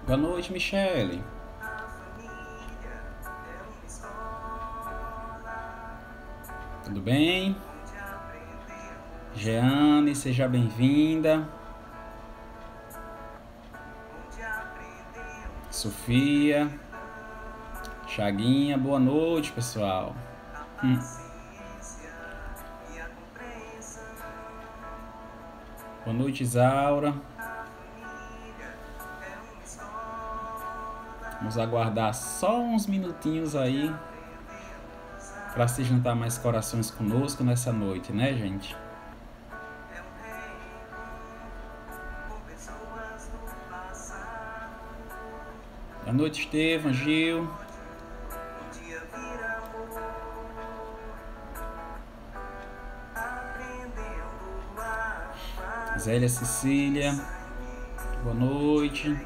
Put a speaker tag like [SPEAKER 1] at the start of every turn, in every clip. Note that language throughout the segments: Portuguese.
[SPEAKER 1] Boa noite, Michele. Tudo bem? Jeane, seja bem-vinda. Sofia. Chaguinha, boa noite, pessoal. Boa noite, Isaura. Vamos aguardar só uns minutinhos aí para se juntar mais corações conosco nessa noite, né, gente? Boa noite, Estevam, Gil. Zélia Cecília. Boa noite.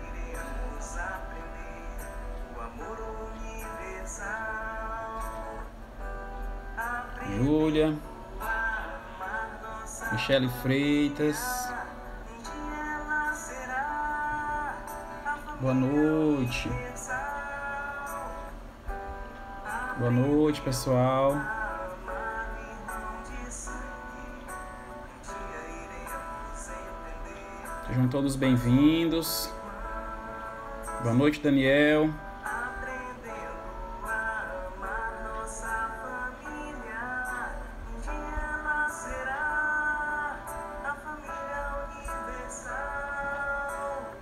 [SPEAKER 1] Júlia, Michele Freitas, boa noite. Boa noite, pessoal. Sejam todos bem-vindos. Boa noite, Daniel.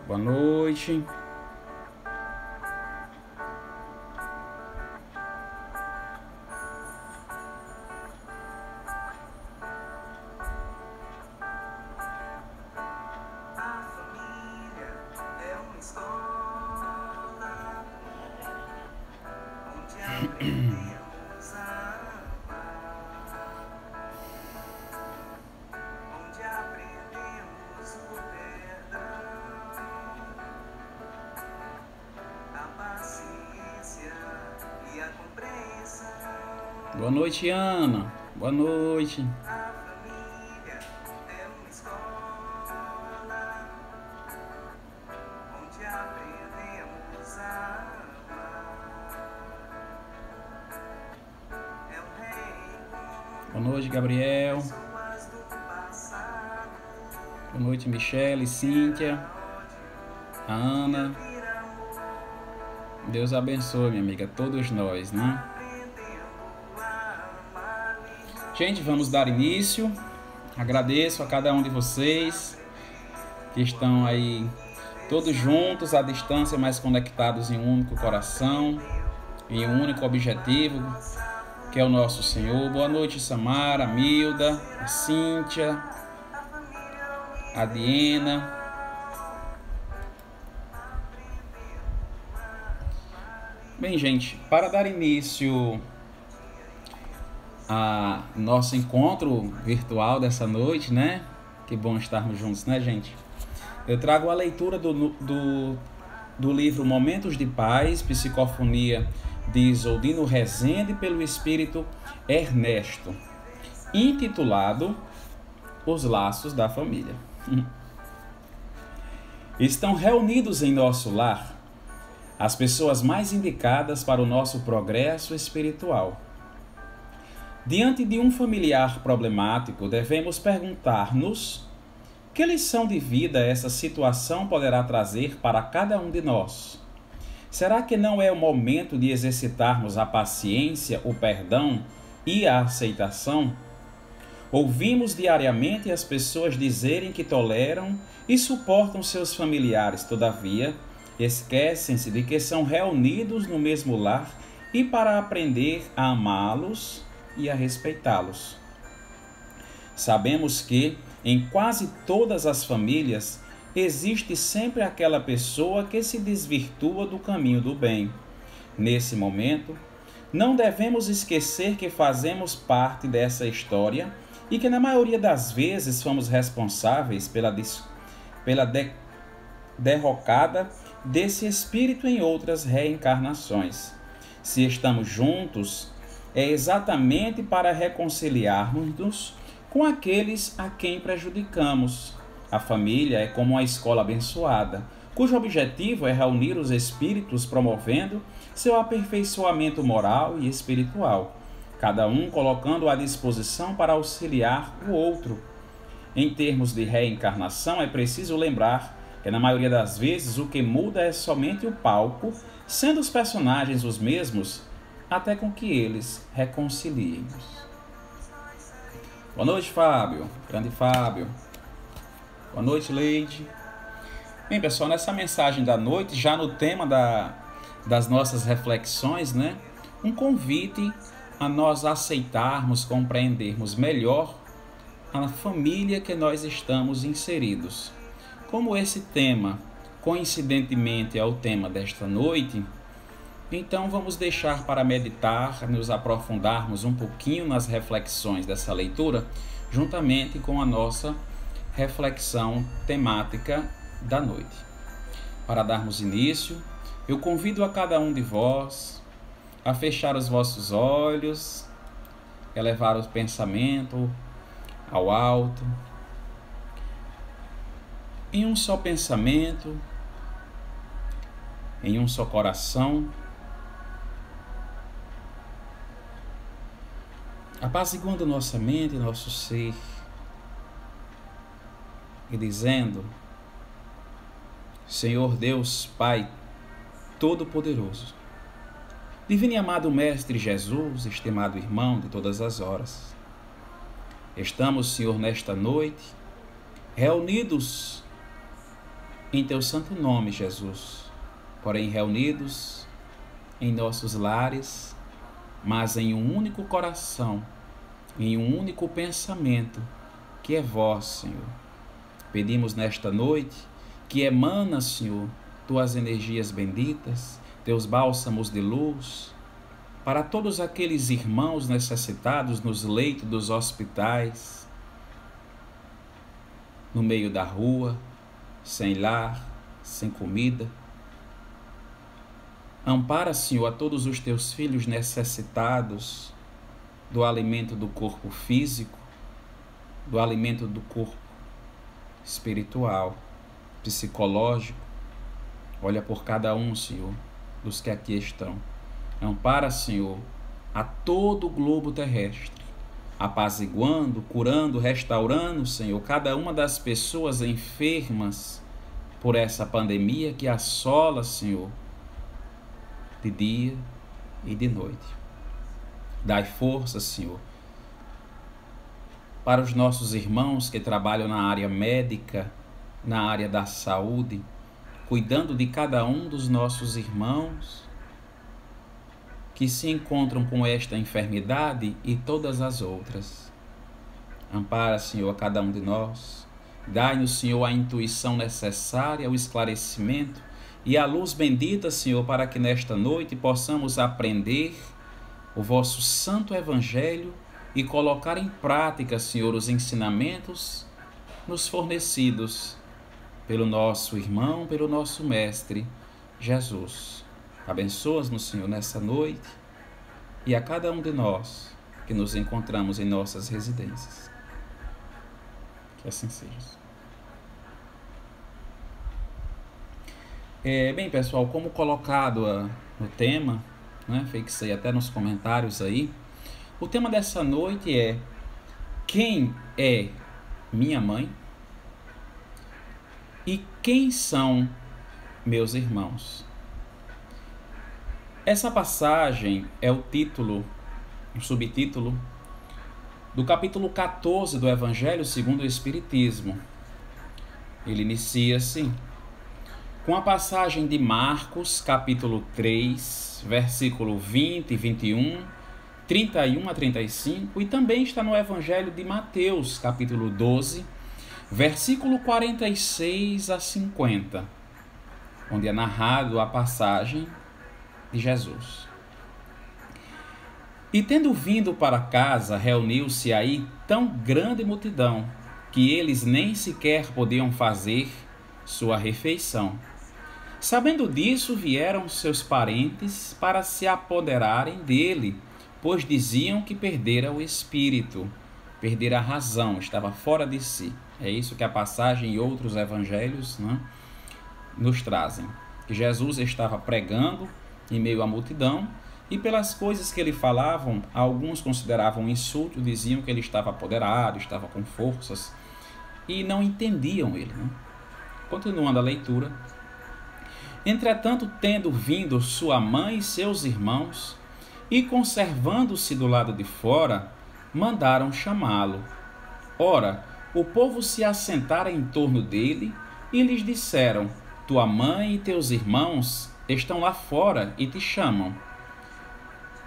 [SPEAKER 1] Boa noite. Boa noite, Ana. Boa noite. Boa noite, Gabriel. Boa noite, Michele, Cíntia, a Ana. Deus abençoe, minha amiga, todos nós, né? Gente, vamos dar início. Agradeço a cada um de vocês que estão aí todos juntos, à distância, mas conectados em um único coração, em um único objetivo, que é o nosso Senhor. Boa noite, Samara, a Milda, a Cíntia, a Diena. Bem, gente, para dar início a nosso encontro virtual dessa noite, né? Que bom estarmos juntos, né, gente? Eu trago a leitura do livro Momentos de Paz, Psicofonia de Isoldino Rezende pelo Espírito Ernesto, intitulado Os Laços da Família. Estão reunidos em nosso lar as pessoas mais indicadas para o nosso progresso espiritual. Diante de um familiar problemático, devemos perguntar-nos que lição de vida essa situação poderá trazer para cada um de nós. Será que não é o momento de exercitarmos a paciência, o perdão e a aceitação? Ouvimos diariamente as pessoas dizerem que toleram e suportam seus familiares, todavia, esquecem-se de que são reunidos no mesmo lar e para aprender a amá-los e a respeitá-los. Sabemos que, em quase todas as famílias, existe sempre aquela pessoa que se desvirtua do caminho do bem. Nesse momento, não devemos esquecer que fazemos parte dessa história e que, na maioria das vezes, fomos responsáveis pela derrocada desse espírito em outras reencarnações. Se estamos juntos, é exatamente para reconciliarmos-nos com aqueles a quem prejudicamos. A família é como uma escola abençoada, cujo objetivo é reunir os espíritos promovendo seu aperfeiçoamento moral e espiritual, cada um colocando à disposição para auxiliar o outro. Em termos de reencarnação, é preciso lembrar que, na maioria das vezes, o que muda é somente o palco, sendo os personagens os mesmos, até com que eles reconciliem. Boa noite, Fábio. Grande Fábio. Boa noite, Leide. Bem, pessoal, nessa mensagem da noite, já no tema das nossas reflexões, né? Um convite a nós aceitarmos, compreendermos melhor a família que nós estamos inseridos. Como esse tema, coincidentemente, é o tema desta noite, então vamos deixar para meditar, nos aprofundarmos um pouquinho nas reflexões dessa leitura, juntamente com a nossa reflexão temática da noite. Para darmos início, eu convido a cada um de vós a fechar os vossos olhos, elevar o pensamento ao alto, em um só pensamento, em um só coração, apaziguando nossa mente e nosso ser, e dizendo: Senhor Deus, Pai Todo-Poderoso, Divino e amado Mestre Jesus, estimado irmão de todas as horas, estamos, Senhor, nesta noite, reunidos em Teu santo nome, Jesus, porém reunidos em nossos lares, mas em um único coração, em um único pensamento, que é vós, Senhor. Pedimos nesta noite que emana, Senhor, Tuas energias benditas, Teus bálsamos de luz, para todos aqueles irmãos necessitados nos leitos dos hospitais, no meio da rua, sem lar, sem comida. Ampara, Senhor, a todos os Teus filhos necessitados do alimento do corpo físico, do alimento do corpo espiritual, psicológico. Olha por cada um, Senhor, dos que aqui estão. Ampara, Senhor, a todo o globo terrestre, apaziguando, curando, restaurando, Senhor, cada uma das pessoas enfermas por essa pandemia que assola, Senhor, de dia e de noite. Dai força, Senhor, para os nossos irmãos que trabalham na área médica, na área da saúde, cuidando de cada um dos nossos irmãos que se encontram com esta enfermidade e todas as outras. Ampara, Senhor, a cada um de nós. Dai-nos, Senhor, a intuição necessária, o esclarecimento e a luz bendita, Senhor, para que nesta noite possamos aprender o vosso santo evangelho e colocar em prática, Senhor, os ensinamentos nos fornecidos pelo nosso irmão, pelo nosso mestre, Jesus. Abençoa-nos, Senhor, nessa noite e a cada um de nós que nos encontramos em nossas residências. Que assim seja. Bem, pessoal, como colocado no tema, né, fixei até nos comentários aí, o tema dessa noite é: quem é minha mãe e quem são meus irmãos? Essa passagem é o subtítulo do capítulo 14 do Evangelho segundo o Espiritismo. Ele inicia-se com a passagem de Marcos, capítulo 3, versículo 20 e 21, 31 a 35, e também está no Evangelho de Mateus, capítulo 12, versículo 46 a 50, onde é narrado a passagem de Jesus. E tendo vindo para casa, reuniu-se aí tão grande multidão, que eles nem sequer podiam fazer sua refeição. Sabendo disso, vieram seus parentes para se apoderarem dele, pois diziam que perdera o espírito, perdera a razão, estava fora de si. É isso que a passagem e outros evangelhos, né, nos trazem que Jesus estava pregando em meio à multidão e pelas coisas que ele falava, alguns consideravam um insulto, diziam que ele estava apoderado, estava com forças e não entendiam ele, né? Continuando a leitura. Entretanto, tendo vindo sua mãe e seus irmãos, e conservando-se do lado de fora, mandaram chamá-lo. Ora, o povo se assentara em torno dele e lhes disseram: tua mãe e teus irmãos estão lá fora e te chamam.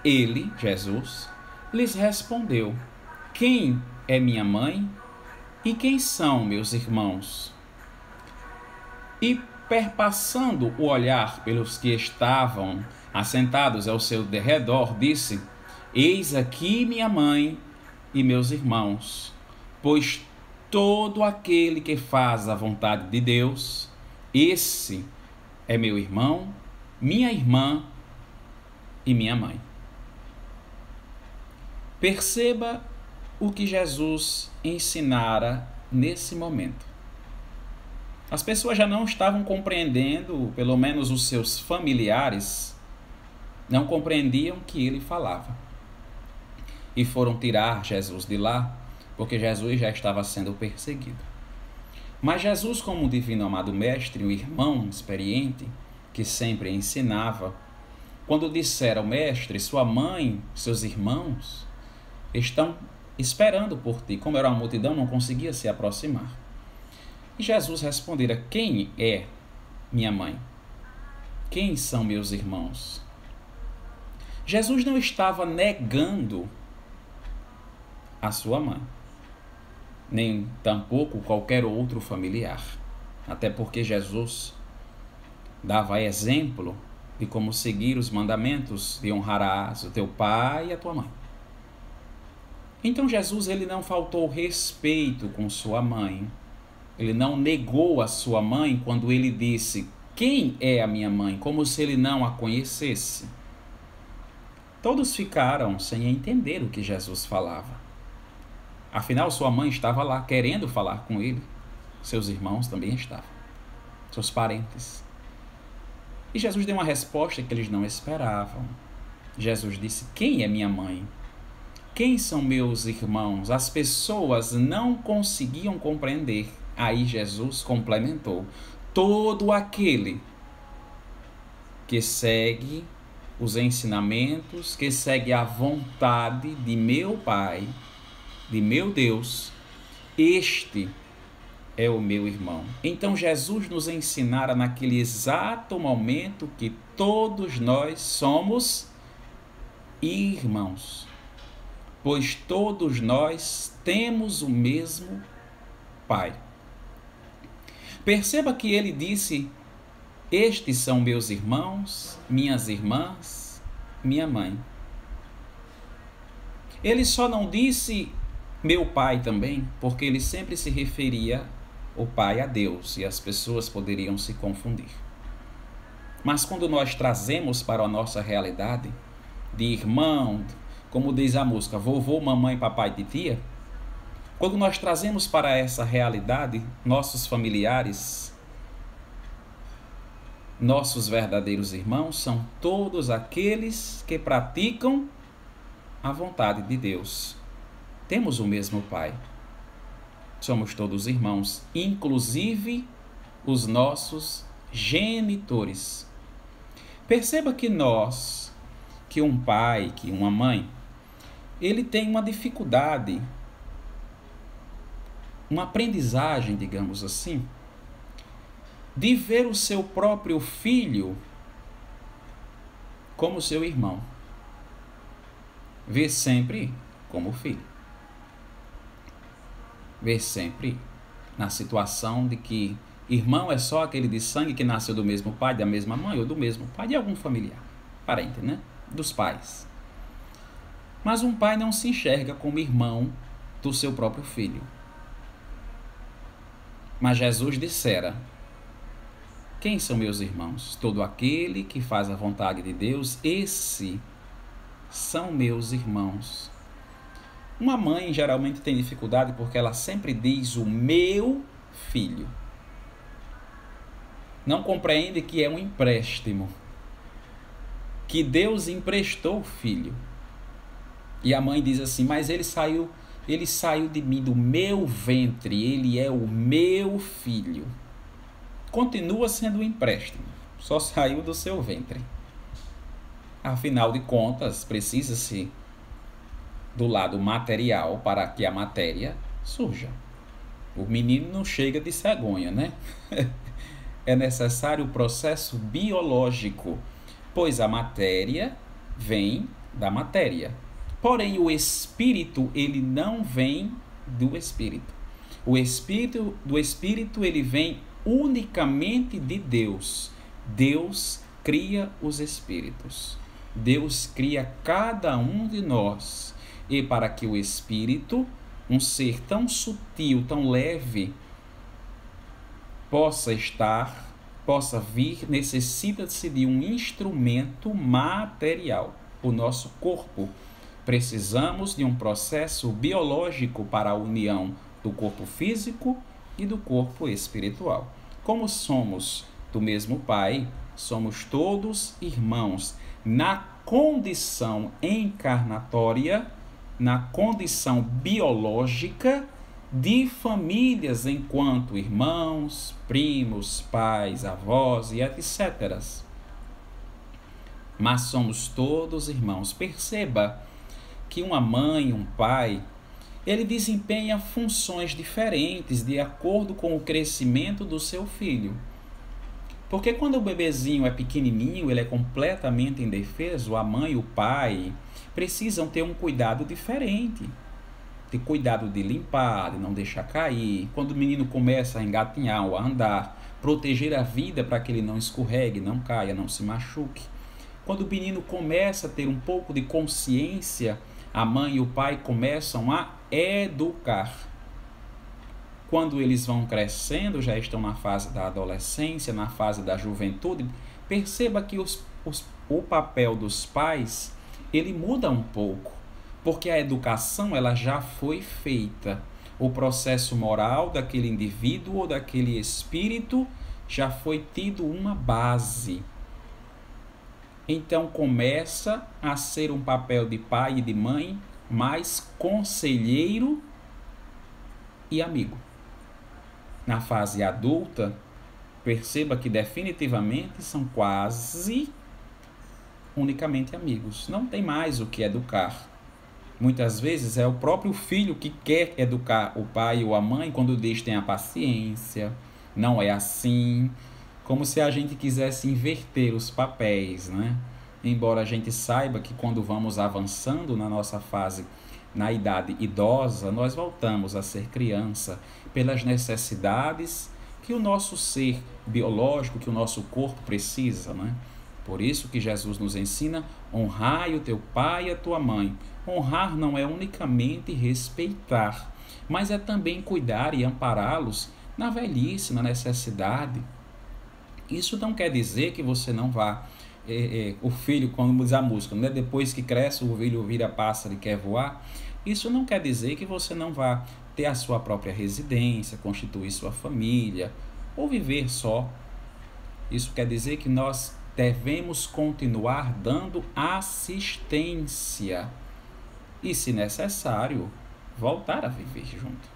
[SPEAKER 1] Ele, Jesus, lhes respondeu: quem é minha mãe e quem são meus irmãos? E perpassando o olhar pelos que estavam assentados ao seu derredor, disse: eis aqui minha mãe e meus irmãos, pois todo aquele que faz a vontade de Deus, esse é meu irmão, minha irmã e minha mãe. Perceba o que Jesus ensinara nesse momento. As pessoas já não estavam compreendendo, pelo menos os seus familiares, não compreendiam o que ele falava. E foram tirar Jesus de lá, porque Jesus já estava sendo perseguido. Mas Jesus, como um divino amado mestre, um irmão experiente, que sempre ensinava, quando disseram: mestre, sua mãe, seus irmãos estão esperando por ti. Como era uma multidão, não conseguia se aproximar. E Jesus respondera: quem é minha mãe? Quem são meus irmãos? Jesus não estava negando a sua mãe, nem tampouco qualquer outro familiar. Até porque Jesus dava exemplo de como seguir os mandamentos de honrarás o teu pai e a tua mãe. Então Jesus, ele não faltou respeito com sua mãe. Ele não negou a sua mãe quando ele disse: quem é a minha mãe? Como se ele não a conhecesse. Todos ficaram sem entender o que Jesus falava. Afinal, sua mãe estava lá querendo falar com ele. Seus irmãos também estavam. Seus parentes. E Jesus deu uma resposta que eles não esperavam. Jesus disse: quem é minha mãe? Quem são meus irmãos? As pessoas não conseguiam compreender. Aí Jesus complementou: todo aquele que segue os ensinamentos, que segue a vontade de meu Pai, de meu Deus, este é o meu irmão. Então Jesus nos ensinara naquele exato momento que todos nós somos irmãos, pois todos nós temos o mesmo Pai. Perceba que ele disse: estes são meus irmãos, minhas irmãs, minha mãe. Ele só não disse meu pai também, porque ele sempre se referia o pai a Deus e as pessoas poderiam se confundir. Mas quando nós trazemos para a nossa realidade de irmão, como diz a música, vovô, mamãe, papai, titia, quando nós trazemos para essa realidade nossos familiares, nossos verdadeiros irmãos são todos aqueles que praticam a vontade de Deus. Temos o mesmo Pai. Somos todos irmãos, inclusive os nossos genitores. Perceba que que um pai, que uma mãe, ele tem uma dificuldade, uma aprendizagem, digamos assim, de ver o seu próprio filho como seu irmão. Vê sempre como filho. Vê sempre na situação de que irmão é só aquele de sangue que nasceu do mesmo pai, da mesma mãe, ou do mesmo pai de algum familiar, parente, né? Dos pais. Mas um pai não se enxerga como irmão do seu próprio filho. Mas Jesus dissera: quem são meus irmãos? Todo aquele que faz a vontade de Deus, esse são meus irmãos. Uma mãe geralmente tem dificuldade porque ela sempre diz o meu filho. não compreende que é um empréstimo, que Deus emprestou o filho. E a mãe diz assim: mas ele saiu de mim, do meu ventre, ele é o meu filho. Continua sendo um empréstimo, só saiu do seu ventre. Afinal de contas, precisa-se do lado material para que a matéria surja. O menino não chega de cegonha, né? É necessário o processo biológico, pois a matéria vem da matéria. Porém, o espírito, ele não vem do espírito. O espírito do espírito, ele vem unicamente de Deus. Deus cria os espíritos. Deus cria cada um de nós. E para que o espírito, um ser tão sutil, tão leve, possa vir, necessita-se de um instrumento material. O nosso corpo. Precisamos de um processo biológico para a união do corpo físico e do corpo espiritual. Como somos do mesmo Pai, somos todos irmãos na condição encarnatória, na condição biológica de famílias enquanto irmãos, primos, pais, avós e etc. Mas somos todos irmãos. Perceba que uma mãe, um pai, ele desempenha funções diferentes de acordo com o crescimento do seu filho. Porque quando o bebezinho é pequenininho, ele é completamente indefeso, a mãe e o pai precisam ter um cuidado diferente. De cuidado de limpar, de não deixar cair. Quando o menino começa a engatinhar ou a andar, proteger a vida para que ele não escorregue, não caia, não se machuque. Quando o menino começa a ter um pouco de consciência, a mãe e o pai começam a educar. Quando eles vão crescendo, já estão na fase da adolescência, na fase da juventude, perceba que o papel dos pais, ele muda um pouco, porque a educação ela já foi feita. O processo moral daquele indivíduo ou daquele espírito já foi tido uma base. Então começa a ser um papel de pai e de mãe mais conselheiro e amigo. Na fase adulta, perceba que definitivamente são quase unicamente amigos. Não tem mais o que educar. Muitas vezes é o próprio filho que quer educar o pai ou a mãe quando diz tenha paciência, não é assim. Como se a gente quisesse inverter os papéis, né? Embora a gente saiba que quando vamos avançando na nossa fase, na idade idosa, nós voltamos a ser criança pelas necessidades que o nosso ser biológico, que o nosso corpo precisa, né? Por isso que Jesus nos ensina: honrai o teu pai e a tua mãe. Honrar não é unicamente respeitar, mas é também cuidar e ampará-los na velhice, na necessidade. Isso não quer dizer que você não vá, o filho, como diz a música, né? Depois que cresce, o filho vira pássaro e quer voar. Isso não quer dizer que você não vá ter a sua própria residência, constituir sua família, ou viver só. Isso quer dizer que nós devemos continuar dando assistência e, se necessário, voltar a viver junto.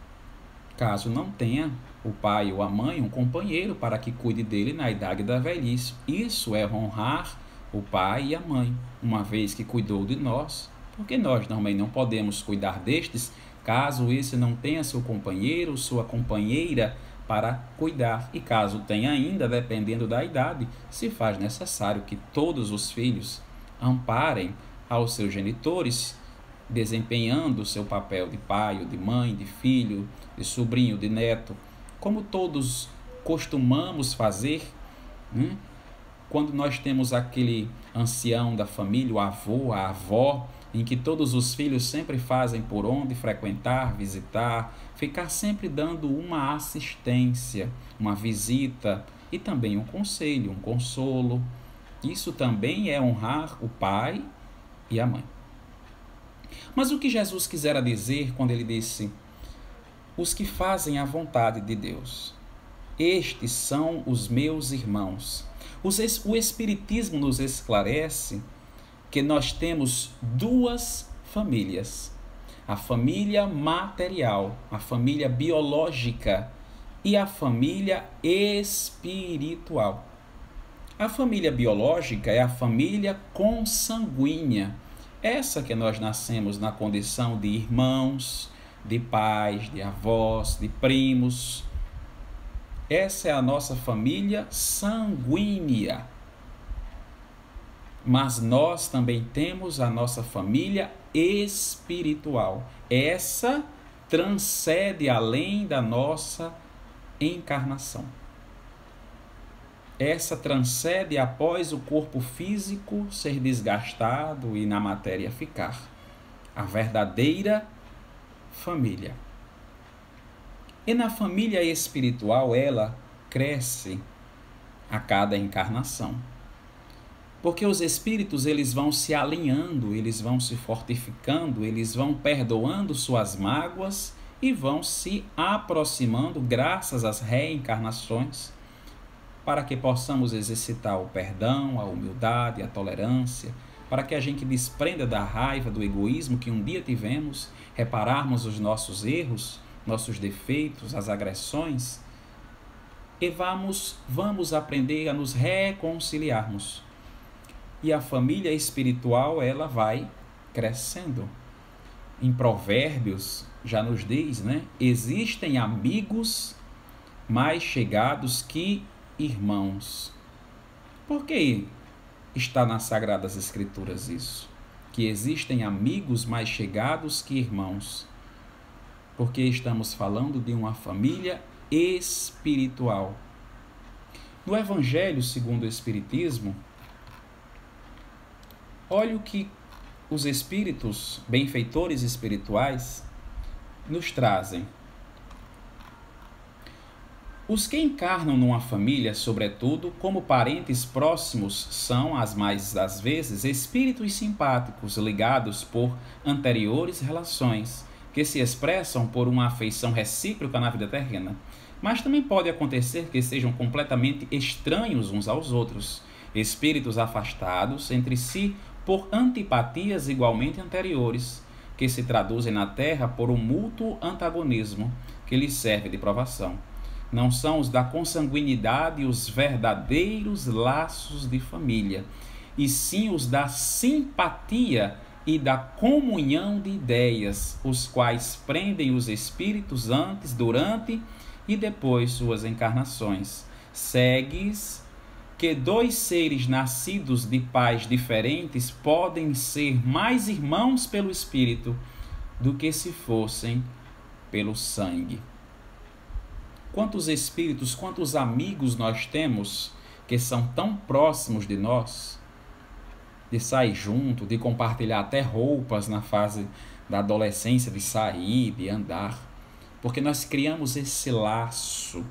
[SPEAKER 1] Caso não tenha o pai ou a mãe, um companheiro para que cuide dele na idade da velhice. Isso é honrar o pai e a mãe, uma vez que cuidou de nós, porque nós também não podemos cuidar destes, caso esse não tenha seu companheiro, sua companheira para cuidar. E caso tenha ainda, dependendo da idade, se faz necessário que todos os filhos amparem aos seus genitores, desempenhando o seu papel de pai ou de mãe, de filho, de sobrinho, de neto, como todos costumamos fazer, né? Quando nós temos aquele ancião da família, o avô, a avó, em que todos os filhos sempre fazem por onde frequentar, visitar, ficar sempre dando uma assistência, uma visita e também um conselho, um consolo. Isso também é honrar o pai e a mãe. Mas o que Jesus quisera dizer quando ele disse os que fazem a vontade de Deus? estes são os meus irmãos. O Espiritismo nos esclarece que nós temos duas famílias: a família material, a família biológica, e a família espiritual. A família biológica é a família consanguínea, essa que nós nascemos na condição de irmãos, de pais, de avós, de primos. Essa é a nossa família sanguínea. Mas nós também temos a nossa família espiritual. Essa transcende além da nossa encarnação. Essa transcende após o corpo físico ser desgastado e na matéria ficar. A verdadeira família. E na família espiritual ela cresce a cada encarnação. Porque os espíritos eles vão se alinhando, eles vão se fortificando, eles vão perdoando suas mágoas e vão se aproximando graças às reencarnações, para que possamos exercitar o perdão, a humildade, a tolerância, para que a gente desprenda da raiva, do egoísmo que um dia tivemos, repararmos os nossos erros, nossos defeitos, as agressões, e vamos aprender a nos reconciliarmos. E a família espiritual, ela vai crescendo. Em Provérbios, já nos diz, né? Existem amigos mais chegados que irmãos. Por que está nas Sagradas Escrituras isso? Que existem amigos mais chegados que irmãos. Porque estamos falando de uma família espiritual. No Evangelho segundo o Espiritismo, olha o que os espíritos, benfeitores espirituais, nos trazem. Os que encarnam numa família, sobretudo, como parentes próximos, são, as mais das vezes, espíritos simpáticos, ligados por anteriores relações, que se expressam por uma afeição recíproca na vida terrena. Mas também pode acontecer que sejam completamente estranhos uns aos outros, espíritos afastados entre si por antipatias igualmente anteriores, que se traduzem na Terra por um mútuo antagonismo que lhes serve de provação. Não são os da consanguinidade os verdadeiros laços de família, e sim os da simpatia e da comunhão de ideias, os quais prendem os espíritos antes, durante e depois suas encarnações. Segues que dois seres nascidos de pais diferentes podem ser mais irmãos pelo espírito do que se fossem pelo sangue. Quantos espíritos, quantos amigos nós temos que são tão próximos de nós, de sair junto, de compartilhar até roupas na fase da adolescência, de sair, de andar, porque nós criamos esse laço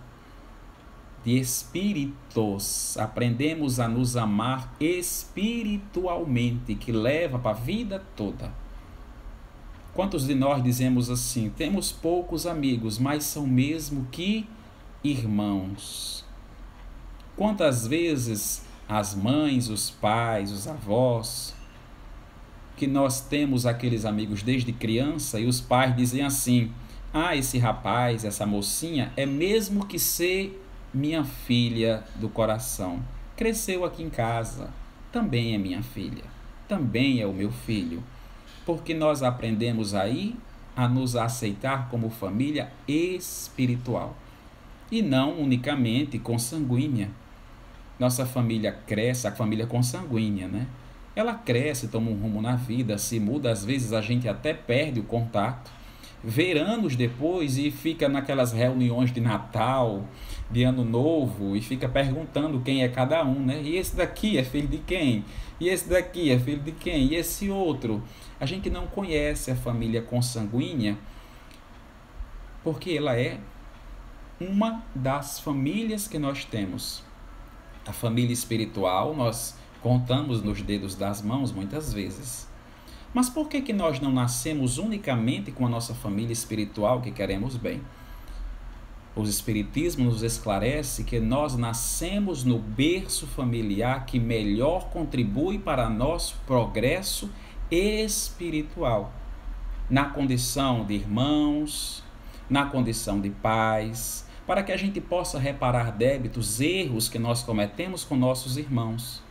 [SPEAKER 1] de espíritos, aprendemos a nos amar espiritualmente, que leva para a vida toda. Quantos de nós dizemos assim, temos poucos amigos, mas são mesmo que irmãos? Quantas vezes as mães, os pais, os avós, que nós temos aqueles amigos desde criança e os pais dizem assim, esse rapaz, essa mocinha é mesmo que ser minha filha do coração, cresceu aqui em casa, também é minha filha, também é o meu filho, porque nós aprendemos aí a nos aceitar como família espiritual e não unicamente consanguínea. Nossa família cresce, a família consanguínea, né? Ela cresce, toma um rumo na vida, se muda, às vezes a gente até perde o contato, vê anos depois e fica naquelas reuniões de Natal, de Ano Novo, e fica perguntando quem é cada um, né? E esse daqui é filho de quem? E esse daqui é filho de quem? E esse outro? A gente não conhece a família consanguínea, porque ela é uma das famílias que nós temos. A família espiritual nós contamos nos dedos das mãos muitas vezes. Mas por que nós não nascemos unicamente com a nossa família espiritual que queremos bem? O Espiritismo nos esclarece que nós nascemos no berço familiar que melhor contribui para nosso progresso espiritual, na condição de irmãos, na condição de pais, para que a gente possa reparar débitos, erros que nós cometemos com nossos irmãos.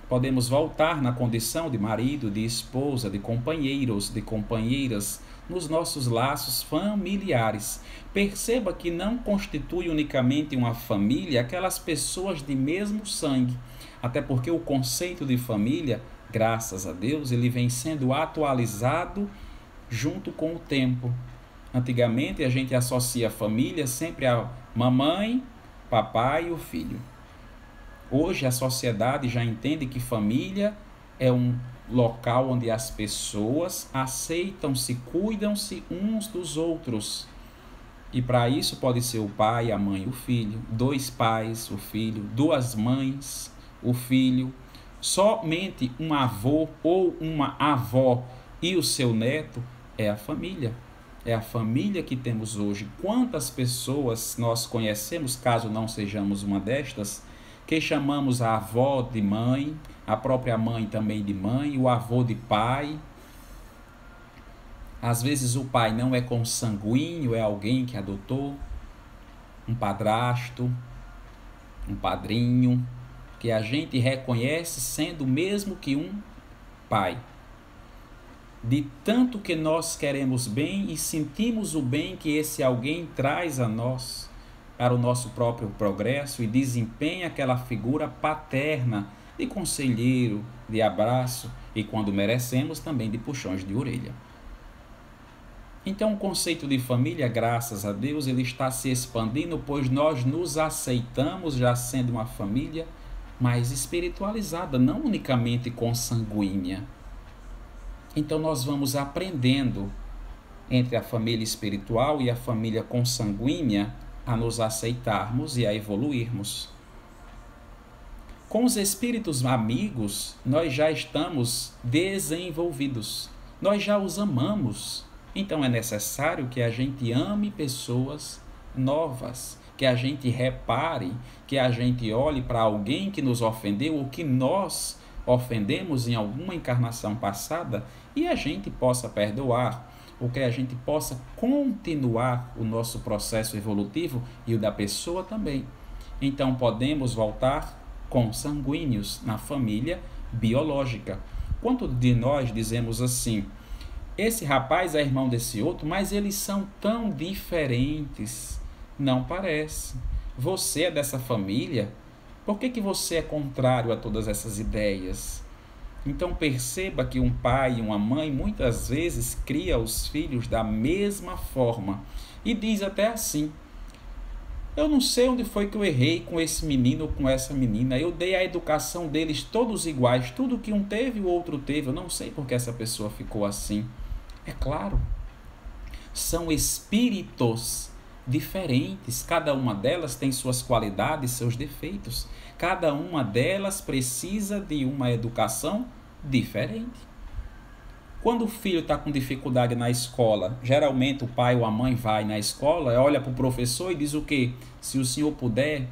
[SPEAKER 1] Podemos voltar na condição de marido, de esposa, de companheiros, de companheiras, nos nossos laços familiares. Perceba que não constitui unicamente uma família aquelas pessoas de mesmo sangue, até porque o conceito de família, graças a Deus, ele vem sendo atualizado junto com o tempo. Antigamente a gente associa a família sempre a mamãe, papai e o filho. Hoje a sociedade já entende que família é um local onde as pessoas aceitam-se, cuidam-se uns dos outros. E para isso pode ser o pai, a mãe, o filho, dois pais, o filho, duas mães, o filho, somente um avô ou uma avó e o seu neto é a família. É a família que temos hoje. Quantas pessoas nós conhecemos, caso não sejamos uma destas, que chamamos a avó de mãe, a própria mãe também de mãe, o avô de pai. Às vezes o pai não é consanguíneo, é alguém que adotou, um padrasto, um padrinho, que a gente reconhece sendo mesmo que um pai. De tanto que nós queremos bem e sentimos o bem que esse alguém traz a nós, para o nosso próprio progresso, e desempenha aquela figura paterna, de conselheiro, de abraço e, quando merecemos, também de puxões de orelha. Então o conceito de família, graças a Deus, ele está se expandindo, pois nós nos aceitamos já sendo uma família mais espiritualizada, não unicamente consanguínea. Então nós vamos aprendendo entre a família espiritual e a família consanguínea a nos aceitarmos e a evoluirmos. Com os espíritos amigos, nós já estamos desenvolvidos, nós já os amamos. Então é necessário que a gente ame pessoas novas, que a gente repare, que a gente olhe para alguém que nos ofendeu ou que nós ofendemos em alguma encarnação passada e a gente possa perdoar, ou que a gente possa continuar o nosso processo evolutivo e o da pessoa também. Então podemos voltar consanguíneos na família biológica. Quanto de nós dizemos assim: esse rapaz é irmão desse outro, mas eles são tão diferentes. Não parece. Você é dessa família? Por que você é contrário a todas essas ideias? Então perceba que um pai e uma mãe muitas vezes cria os filhos da mesma forma e diz até assim: eu não sei onde foi que eu errei com esse menino ou com essa menina, eu dei a educação deles todos iguais, tudo que um teve o outro teve, eu não sei porque essa pessoa ficou assim. É claro, são espíritos diferentes, cada uma delas tem suas qualidades, seus defeitos, cada uma delas precisa de uma educação diferente. Quando o filho está com dificuldade na escola, geralmente o pai ou a mãe vai na escola, olha para o professor e diz o quê? Se o senhor puder,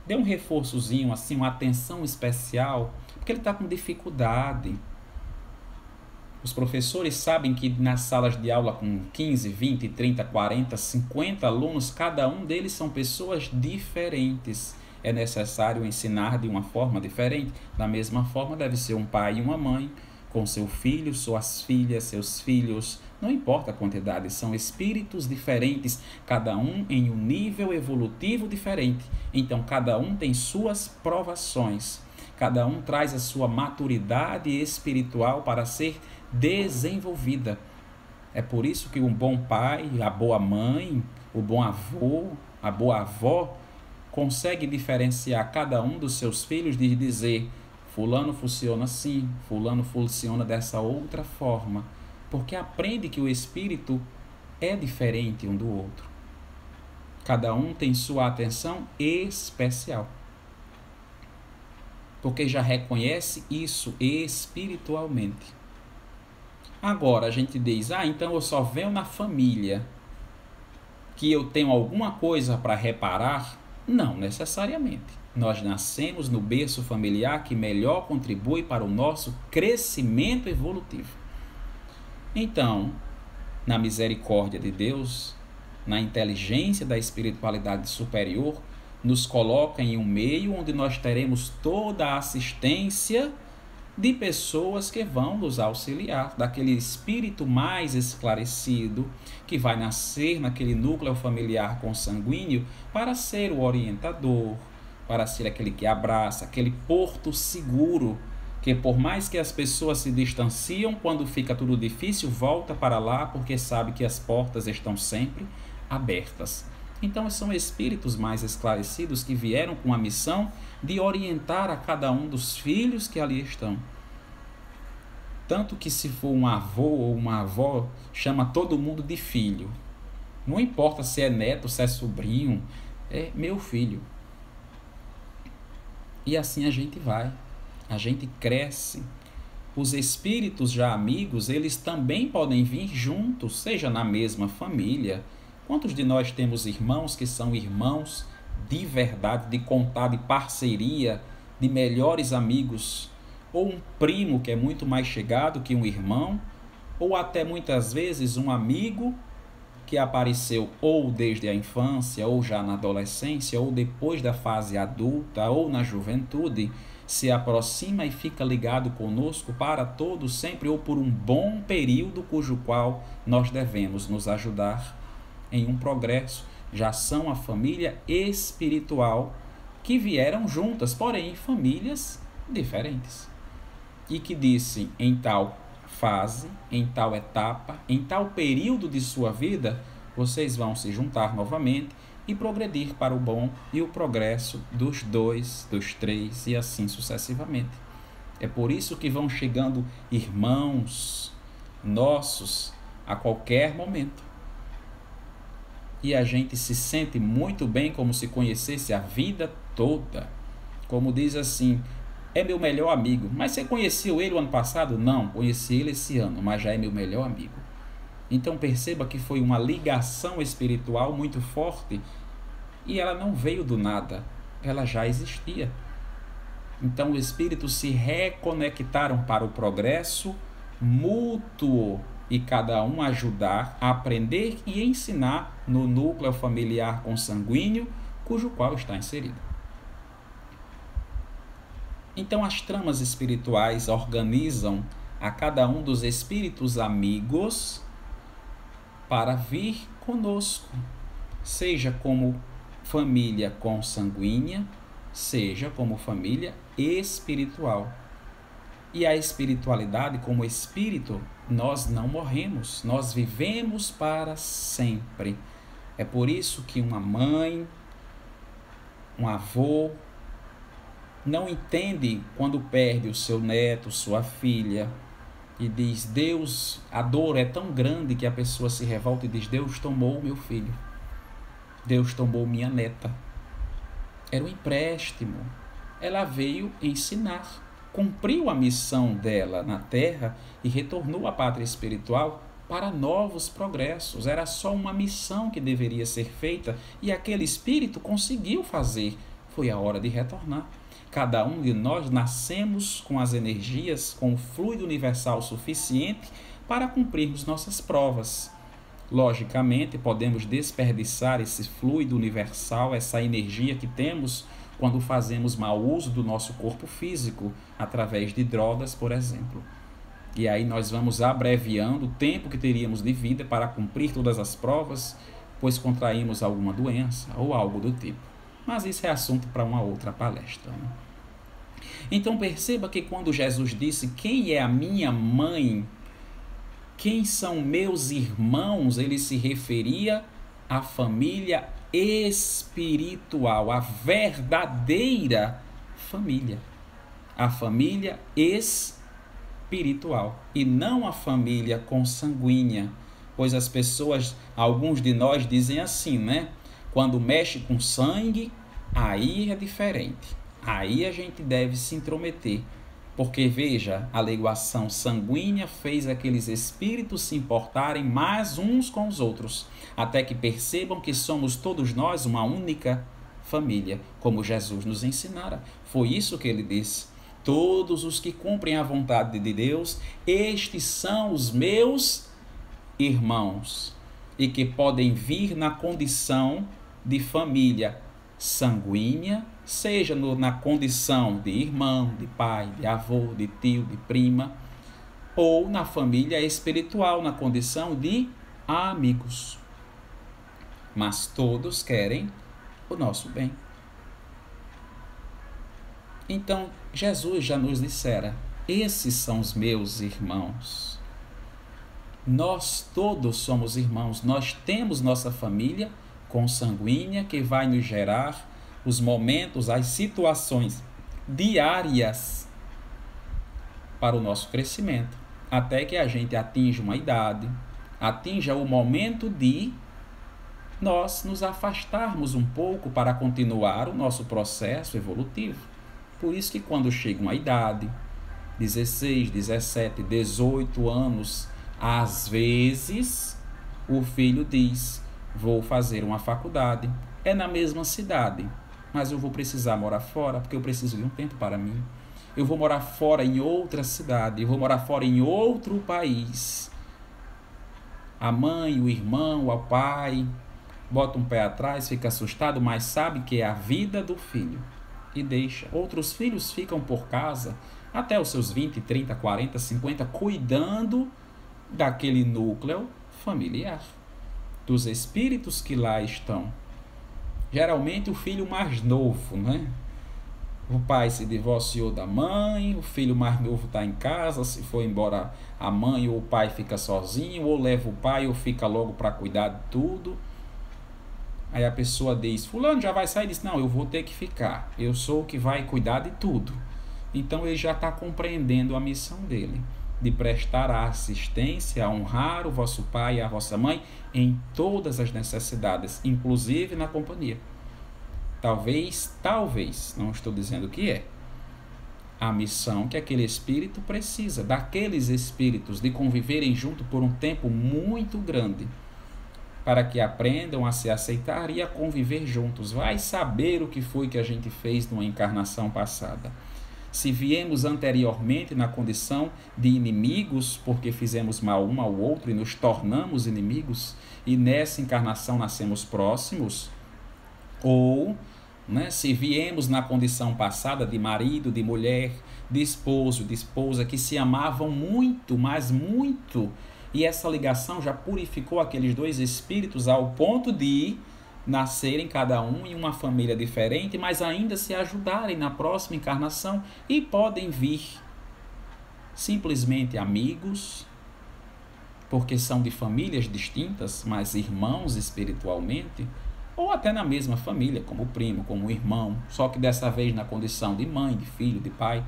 [SPEAKER 1] dê um reforçozinho, assim, uma atenção especial, porque ele está com dificuldade. Os professores sabem que nas salas de aula com 15, 20, 30, 40, 50 alunos, cada um deles são pessoas diferentes. É necessário ensinar de uma forma diferente. Da mesma forma deve ser um pai e uma mãe, com seu filho, suas filhas, seus filhos, não importa a quantidade, são espíritos diferentes, cada um em um nível evolutivo diferente. Então cada um tem suas provações, cada um traz a sua maturidade espiritual para ser desenvolvida. É por isso que um bom pai, a boa mãe, o bom avô, a boa avó consegue diferenciar cada um dos seus filhos de dizer: fulano funciona assim, fulano funciona dessa outra forma, porque aprende que o espírito é diferente um do outro. Cada um tem sua atenção especial, porque já reconhece isso espiritualmente. Agora a gente diz: então eu só venho na família que eu tenho alguma coisa para reparar? Não necessariamente. Nós nascemos no berço familiar que melhor contribui para o nosso crescimento evolutivo. Então, na misericórdia de Deus, na inteligência da espiritualidade superior, nos coloca em um meio onde nós teremos toda a assistência de pessoas que vão nos auxiliar, daquele espírito mais esclarecido, que vai nascer naquele núcleo familiar consanguíneo para ser o orientador, para ser aquele que abraça, aquele porto seguro, que por mais que as pessoas se distanciam, quando fica tudo difícil, volta para lá, porque sabe que as portas estão sempre abertas. Então são espíritos mais esclarecidos que vieram com a missão de orientar a cada um dos filhos que ali estão. Tanto que se for um avô ou uma avó, chama todo mundo de filho. Não importa se é neto, se é sobrinho, é meu filho. E assim a gente vai, a gente cresce. Os espíritos já amigos, eles também podem vir juntos, seja na mesma família. Quantos de nós temos irmãos que são irmãos de verdade, de contar, de parceria, de melhores amigos? Ou um primo que é muito mais chegado que um irmão? Ou até muitas vezes um amigo que apareceu ou desde a infância, ou já na adolescência, ou depois da fase adulta, ou na juventude, se aproxima e fica ligado conosco para todo sempre, ou por um bom período cujo qual nós devemos nos ajudar em um progresso. Já são a família espiritual que vieram juntas, porém famílias diferentes, e que disse em tal fase, em tal etapa, em tal período de sua vida, vocês vão se juntar novamente e progredir para o bom e o progresso dos 2, dos 3 e assim sucessivamente. É por isso que vão chegando irmãos nossos a qualquer momento. E a gente se sente muito bem, como se conhecesse a vida toda. Como diz assim, é meu melhor amigo. Mas você conheceu ele o ano passado? Não, conheci ele esse ano, mas já é meu melhor amigo. Então perceba que foi uma ligação espiritual muito forte e ela não veio do nada, ela já existia. Então os espíritos se reconectaram para o progresso mútuo e cada um ajudar a aprender e ensinar no núcleo familiar consanguíneo cujo qual está inserido. Então as tramas espirituais organizam a cada um dos espíritos amigos para vir conosco, seja como família consanguínea, seja como família espiritual. E a espiritualidade, como espírito, nós não morremos, nós vivemos para sempre. É por isso que uma mãe, um avô, não entende quando perde o seu neto, sua filha, e diz, Deus, a dor é tão grande que a pessoa se revolta e diz, Deus tomou meu filho, Deus tomou minha neta. Era um empréstimo, ela veio ensinar, cumpriu a missão dela na terra e retornou à pátria espiritual para novos progressos. Era só uma missão que deveria ser feita e aquele espírito conseguiu fazer. Foi a hora de retornar. Cada um de nós nascemos com as energias, com o fluido universal suficiente para cumprirmos nossas provas. Logicamente, podemos desperdiçar esse fluido universal, essa energia que temos, quando fazemos mau uso do nosso corpo físico, através de drogas, por exemplo. E aí nós vamos abreviando o tempo que teríamos de vida para cumprir todas as provas, pois contraímos alguma doença ou algo do tipo. Mas isso é assunto para uma outra palestra, né? Então perceba que quando Jesus disse, quem é a minha mãe, quem são meus irmãos, ele se referia à família espiritual, a verdadeira família, a família espiritual e não a família consanguínea, pois as pessoas, alguns de nós dizem assim, né? Quando mexe com sangue, aí é diferente, aí a gente deve se intrometer, Porque, veja, a leguação sanguínea fez aqueles espíritos se importarem mais uns com os outros, até que percebam que somos todos nós uma única família, como Jesus nos ensinara. Foi isso que ele disse. Todos os que cumprem a vontade de Deus, estes são os meus irmãos, e que podem vir na condição de família sanguínea, seja na condição de irmão, de pai, de avô, de tio, de prima, ou na família espiritual, na condição de amigos. Mas todos querem o nosso bem. Então, Jesus já nos dissera: esses são os meus irmãos. Nós todos somos irmãos, nós temos nossa família consanguínea que vai nos gerar os momentos, as situações diárias para o nosso crescimento, até que a gente atinja uma idade, atinja o momento de nós nos afastarmos um pouco para continuar o nosso processo evolutivo. Por isso que quando chega uma idade, 16, 17, 18 anos, às vezes o filho diz: vou fazer uma faculdade, é na mesma cidade, mas eu vou precisar morar fora, porque eu preciso de um tempo para mim. Eu vou morar fora em outra cidade, eu vou morar fora em outro país. A mãe, o irmão, o pai bota um pé atrás, fica assustado, mas sabe que é a vida do filho e deixa. Outros filhos ficam por casa até os seus 20, 30, 40, 50, cuidando daquele núcleo familiar, dos espíritos que lá estão. Geralmente o filho mais novo, né? O pai se divorciou da mãe, o filho mais novo está em casa, se for embora a mãe ou o pai fica sozinho, ou leva o pai ou fica logo para cuidar de tudo. Aí a pessoa diz: fulano já vai sair? Diz: não, eu vou ter que ficar, eu sou o que vai cuidar de tudo. Então ele já está compreendendo a missão dele, de prestar a assistência, a honrar o vosso pai e a vossa mãe em todas as necessidades, inclusive na companhia. Talvez, não estou dizendo que é a missão que aquele espírito precisa, daqueles espíritos, de conviverem junto por um tempo muito grande, para que aprendam a se aceitar e a conviver juntos. Vai saber o que foi que a gente fez numa encarnação passada. Se viemos anteriormente na condição de inimigos, porque fizemos mal um ao outro e nos tornamos inimigos, e nessa encarnação nascemos próximos, ou se viemos na condição passada de marido, de mulher, de esposo, de esposa, que se amavam muito, mas muito, e essa ligação já purificou aqueles dois espíritos ao ponto de nascerem cada um em uma família diferente, mas ainda se ajudarem na próxima encarnação, e podem vir simplesmente amigos, porque são de famílias distintas, mas irmãos espiritualmente, ou até na mesma família, como primo, como irmão, só que dessa vez na condição de mãe, de filho, de pai.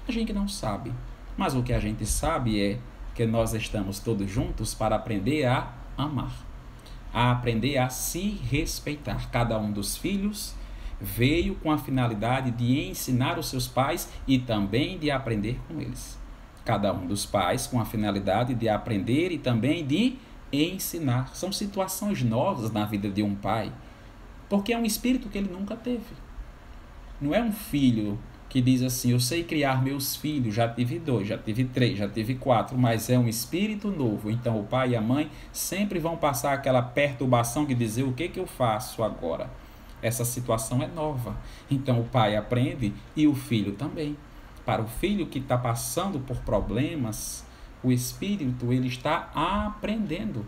[SPEAKER 1] A gente não sabe, mas o que a gente sabe é que nós estamos todos juntos para aprender a amar, a aprender a se respeitar. Cada um dos filhos veio com a finalidade de ensinar os seus pais e também de aprender com eles. Cada um dos pais com a finalidade de aprender e também de ensinar. São situações novas na vida de um pai, porque é um espírito que ele nunca teve. Não é um filho que diz assim: eu sei criar meus filhos, já tive 2, já tive 3, já tive 4, mas é um espírito novo. Então o pai e a mãe sempre vão passar aquela perturbação de dizer: o que eu faço agora? Essa situação é nova. Então o pai aprende e o filho também. Para o filho que está passando por problemas, o espírito ele está aprendendo.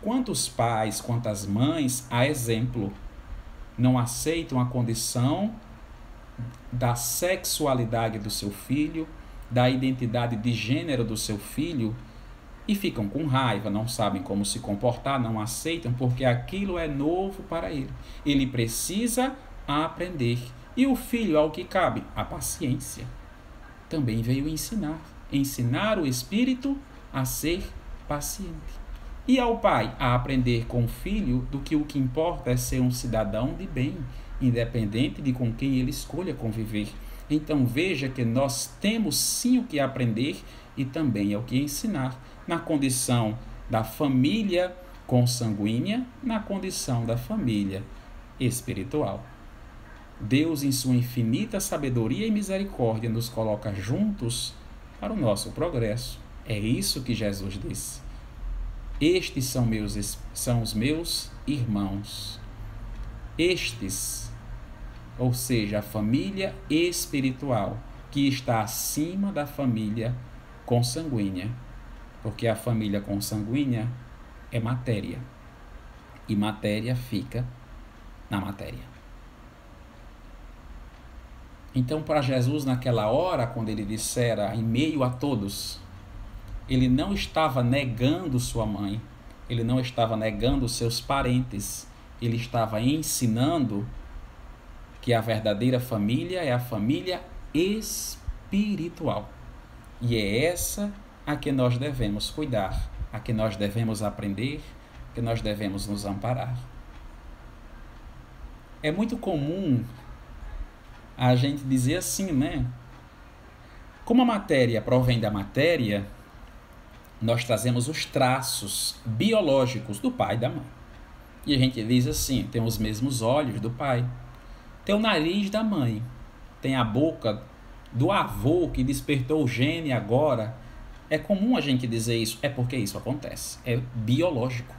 [SPEAKER 1] Quantos pais, quantas mães, a exemplo, não aceitam a condição da sexualidade do seu filho, da identidade de gênero do seu filho, e ficam com raiva, não sabem como se comportar, não aceitam, porque aquilo é novo para ele. Ele precisa aprender. E o filho, ao que cabe? A paciência. Também veio ensinar o espírito a ser paciente. E ao pai, a aprender com o filho do que o que importa é ser um cidadão de bem, independente de com quem ele escolha conviver. Então veja que nós temos sim o que aprender e também o que ensinar na condição da família consanguínea, na condição da família espiritual. Deus, em sua infinita sabedoria e misericórdia, nos coloca juntos para o nosso progresso. É isso que Jesus disse. Estes são os meus irmãos. Estes, ou seja, a família espiritual, que está acima da família consanguínea. Porque a família consanguínea é matéria. E matéria fica na matéria. Então, para Jesus, naquela hora, quando ele dissera em meio a todos, ele não estava negando sua mãe, ele não estava negando seus parentes, ele estava ensinando que a verdadeira família é a família espiritual. E é essa a que nós devemos cuidar, a que nós devemos aprender, que nós devemos nos amparar. É muito comum a gente dizer assim, né? Como a matéria provém da matéria, nós trazemos os traços biológicos do pai e da mãe. E a gente diz assim, tem os mesmos olhos do pai, tem o nariz da mãe, tem a boca do avô que despertou o gene agora. É comum a gente dizer isso, é porque isso acontece, é biológico.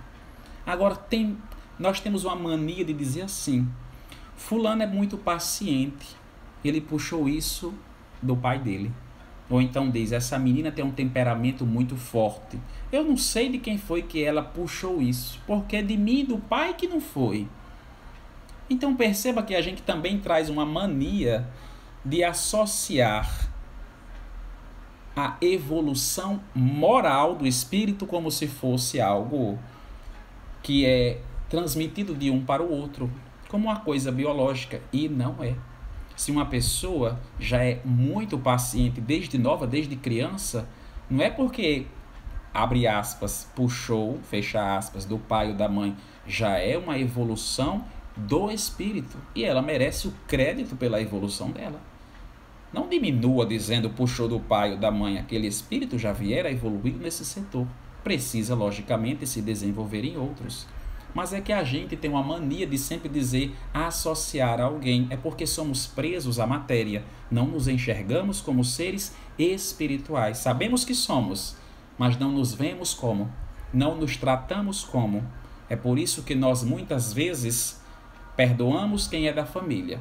[SPEAKER 1] Agora, nós temos uma mania de dizer assim, fulano é muito paciente, ele puxou isso do pai dele. Ou então diz, essa menina tem um temperamento muito forte. Eu não sei de quem foi que ela puxou isso, porque é de mim e do pai que não foi. Então perceba que a gente também traz uma mania de associar a evolução moral do espírito como se fosse algo que é transmitido de um para o outro, como uma coisa biológica, e não é. Se uma pessoa já é muito paciente desde nova, desde criança, não é porque, abre aspas, puxou, fecha aspas, do pai ou da mãe, já é uma evolução do espírito, e ela merece o crédito pela evolução dela. Não diminua dizendo puxou do pai ou da mãe, aquele espírito já viera evoluído nesse setor. Precisa, logicamente, se desenvolver em outros. Mas é que a gente tem uma mania de sempre dizer associar a alguém. É porque somos presos à matéria. Não nos enxergamos como seres espirituais. Sabemos que somos, mas não nos vemos como. Não nos tratamos como. É por isso que nós muitas vezes perdoamos quem é da família,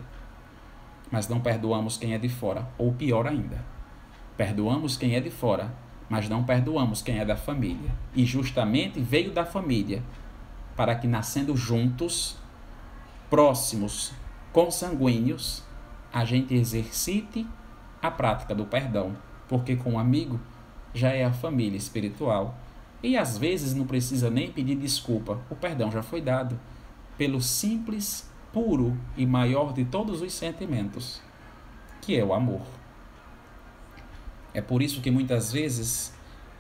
[SPEAKER 1] mas não perdoamos quem é de fora. Ou pior ainda, perdoamos quem é de fora, mas não perdoamos quem é da família. E justamente veio da família, para que nascendo juntos, próximos, consanguíneos, a gente exercite a prática do perdão, porque com um amigo já é a família espiritual. E às vezes não precisa nem pedir desculpa, o perdão já foi dado, pelo simples, puro e maior de todos os sentimentos, que é o amor. É por isso que muitas vezes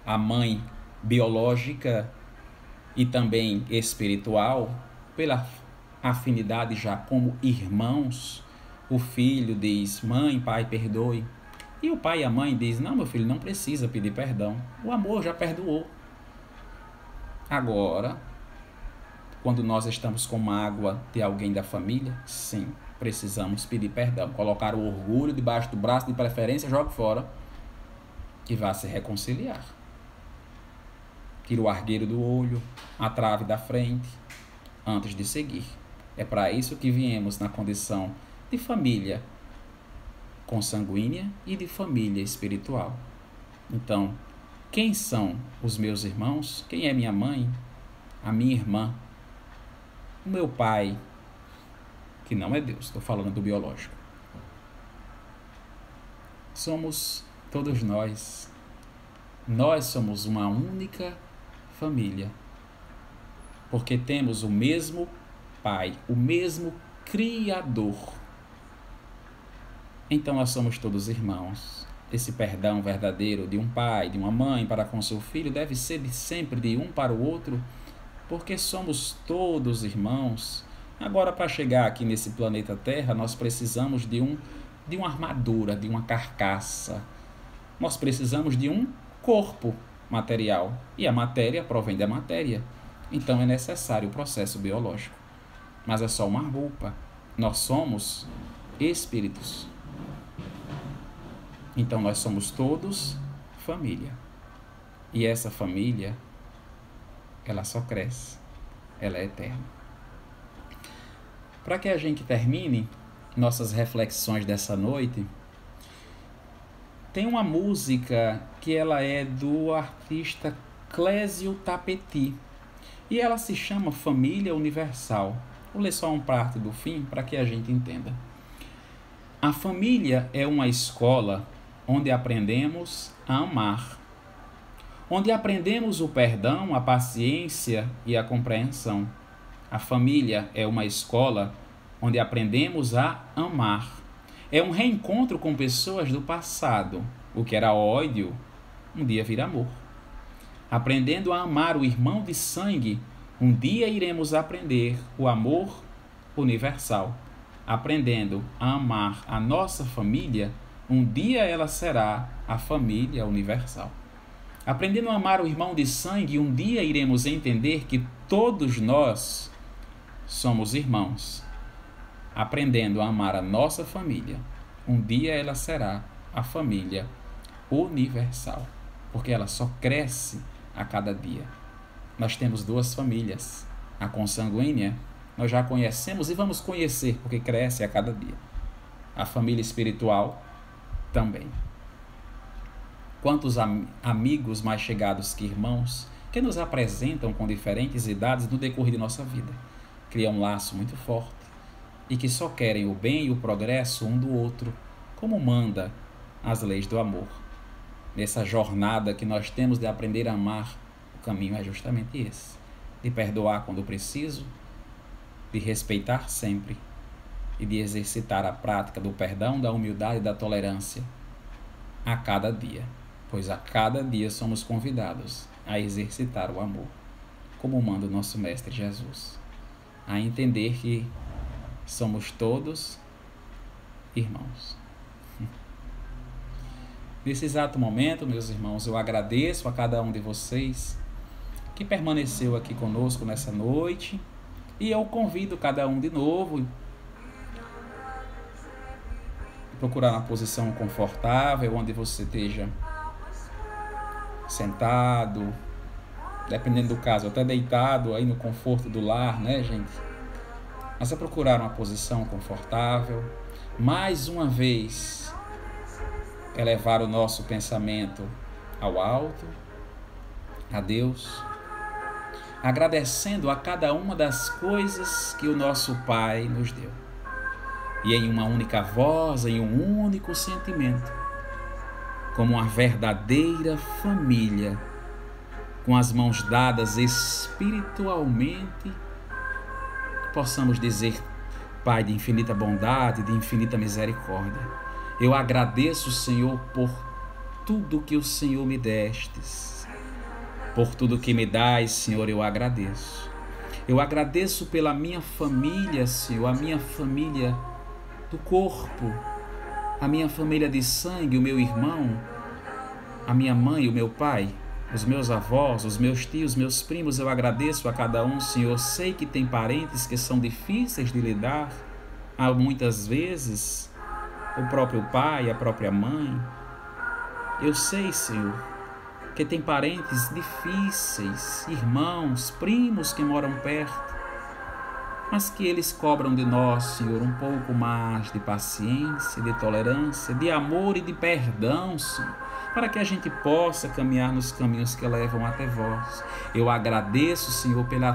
[SPEAKER 1] a mãe biológica e também espiritual, pela afinidade já como irmãos, o filho diz, mãe, pai, perdoe. E o pai e a mãe diz, não, meu filho, não precisa pedir perdão. O amor já perdoou. Agora, quando nós estamos com mágoa de alguém da família, sim, precisamos pedir perdão. Colocar o orgulho debaixo do braço, de preferência, joga fora e vá se reconciliar. Tira o argueiro do olho, a trave da frente, antes de seguir. É para isso que viemos na condição de família consanguínea e de família espiritual. Então, quem são os meus irmãos? Quem é minha mãe? A minha irmã? O meu pai, que não é Deus, estou falando do biológico. Somos todos nós. Nós somos uma única família, porque temos o mesmo Pai, o mesmo Criador. Então nós somos todos irmãos. Esse perdão verdadeiro de um pai, de uma mãe para com seu filho deve ser sempre de um para o outro, porque somos todos irmãos. Agora, para chegar aqui nesse planeta Terra, nós precisamos de um de uma armadura, de uma carcaça. Nós precisamos de um corpo material e a matéria provém da matéria. Então é necessário o processo biológico. Mas é só uma roupa. Nós somos espíritos. Então nós somos todos família. E essa família, ela só cresce. Ela é eterna. Para que a gente termine nossas reflexões dessa noite, tem uma música que ela é do artista Clésio Tapeti e ela se chama Família Universal. Vou ler só uma parte do fim para que a gente entenda. A família é uma escola onde aprendemos a amar, onde aprendemos o perdão, a paciência e a compreensão. A família é uma escola onde aprendemos a amar. É um reencontro com pessoas do passado. O que era ódio, um dia vira amor. Aprendendo a amar o irmão de sangue, um dia iremos aprender o amor universal. Aprendendo a amar a nossa família, um dia ela será a família universal. Aprendendo a amar o irmão de sangue, um dia iremos entender que todos nós somos irmãos. Aprendendo a amar a nossa família, um dia ela será a família universal, porque ela só cresce a cada dia. Nós temos duas famílias. A consanguínea nós já conhecemos e vamos conhecer, porque cresce a cada dia. A família espiritual também. Quantos amigos mais chegados que irmãos que nos apresentam com diferentes idades no decorrer de nossa vida. Criam um laço muito forte e que só querem o bem e o progresso um do outro, como manda as leis do amor. Nessa jornada que nós temos de aprender a amar, o caminho é justamente esse: de perdoar quando preciso, de respeitar sempre e de exercitar a prática do perdão, da humildade e da tolerância a cada dia, pois a cada dia somos convidados a exercitar o amor, como manda o nosso Mestre Jesus, a entender que somos todos irmãos. Nesse exato momento, meus irmãos, eu agradeço a cada um de vocês que permaneceu aqui conosco nessa noite e eu convido cada um de novo a procurar uma posição confortável, onde você esteja sentado, dependendo do caso, até deitado aí no conforto do lar, né, gente? Mas é procurar uma posição confortável. Mais uma vez, elevar o nosso pensamento ao alto, a Deus, agradecendo a cada uma das coisas que o nosso Pai nos deu. E em uma única voz, em um único sentimento, como uma verdadeira família, com as mãos dadas espiritualmente, possamos dizer: Pai de infinita bondade, de infinita misericórdia, eu agradeço, Senhor, por tudo que o Senhor me destes. Por tudo que me dás, Senhor, eu agradeço. Eu agradeço pela minha família, Senhor, a minha família do corpo, a minha família de sangue, o meu irmão, a minha mãe, o meu pai, os meus avós, os meus tios, meus primos. Eu agradeço a cada um, Senhor. Sei que tem parentes que são difíceis de lidar, há muitas vezes o próprio pai, a própria mãe. Eu sei, Senhor, que tem parentes difíceis, irmãos, primos que moram perto, mas que eles cobram de nós, Senhor, um pouco mais de paciência, de tolerância, de amor e de perdão, Senhor, para que a gente possa caminhar nos caminhos que levam até vós. Eu agradeço, Senhor, pela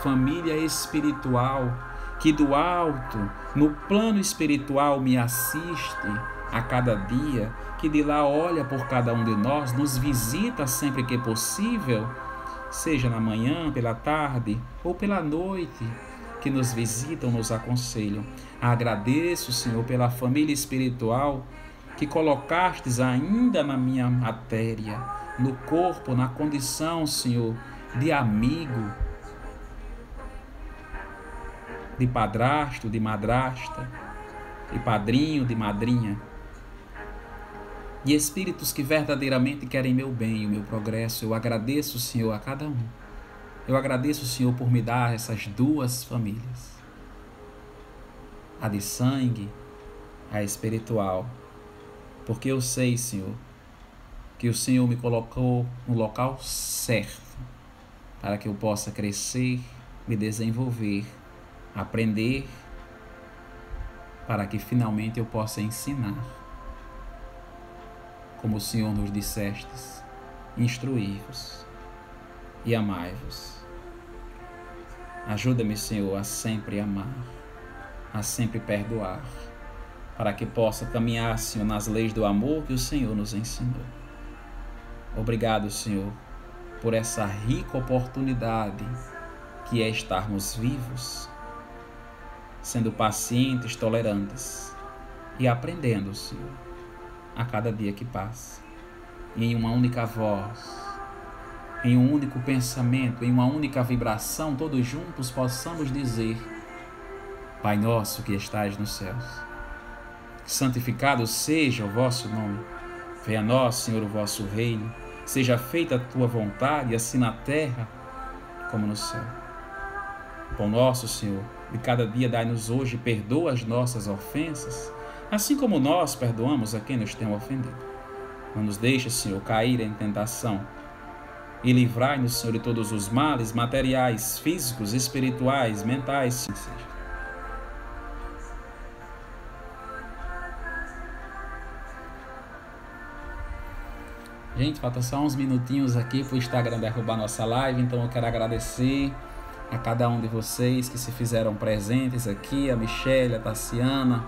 [SPEAKER 1] família espiritual que do alto, no plano espiritual, me assiste a cada dia, que de lá olha por cada um de nós, nos visita sempre que possível, seja na manhã, pela tarde ou pela noite, que nos visitam, nos aconselham. Agradeço, Senhor, pela família espiritual que colocastes ainda na minha matéria, no corpo, na condição, Senhor, de amigo, de padrasto, de madrasta, de padrinho, de madrinha, de espíritos que verdadeiramente querem meu bem e o meu progresso. Eu agradeço, Senhor, a cada um. Eu agradeço, Senhor, por me dar essas duas famílias, a de sangue, a espiritual, porque eu sei, Senhor, que o Senhor me colocou no local certo para que eu possa crescer, me desenvolver, aprender, para que finalmente eu possa ensinar. Como o Senhor nos dissestes, instruí-vos e amai-vos. Ajuda-me, Senhor, a sempre amar, a sempre perdoar, para que possa caminhar, Senhor, nas leis do amor que o Senhor nos ensinou. Obrigado, Senhor, por essa rica oportunidade que é estarmos vivos, sendo pacientes, tolerantes e aprendendo, Senhor, a cada dia que passa, em uma única voz, em um único pensamento, em uma única vibração, todos juntos possamos dizer: Pai nosso que estais nos céus, santificado seja o vosso nome. Venha a nós, Senhor, o vosso reino. Seja feita a tua vontade, assim na terra como no céu. Pão nosso, Senhor, de cada dia dai-nos hoje, perdoa as nossas ofensas, assim como nós perdoamos a quem nos tem ofendido. Não nos deixe, Senhor, cair em tentação, e livrai-nos, Senhor, de todos os males materiais, físicos, espirituais, mentais, sim seja. Gente, falta só uns minutinhos aqui para o Instagram derrubar nossa live, então eu quero agradecer a cada um de vocês que se fizeram presentes aqui, a Michele, a Tassiana,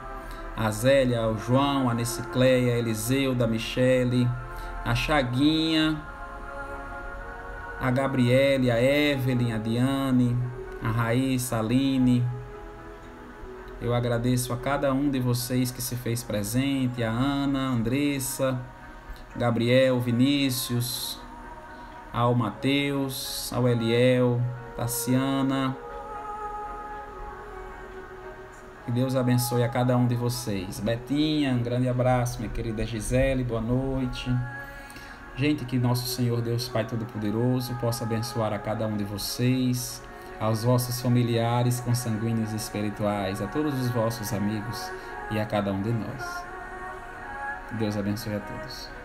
[SPEAKER 1] a Zélia, o João, a Nicicleia, a Eliseu, da Michele, a Chaguinha, a Gabriele, a Evelyn, a Diane, a Raíssa, a Aline. Eu agradeço a cada um de vocês que se fez presente, a Ana, a Andressa, Gabriel, Vinícius, ao Mateus, ao Eliel, Tassiana. Que Deus abençoe a cada um de vocês. Betinha, um grande abraço, minha querida Gisele, boa noite. Gente, que nosso Senhor Deus Pai Todo-Poderoso possa abençoar a cada um de vocês, aos vossos familiares consanguíneos e espirituais, a todos os vossos amigos e a cada um de nós. Que Deus abençoe a todos.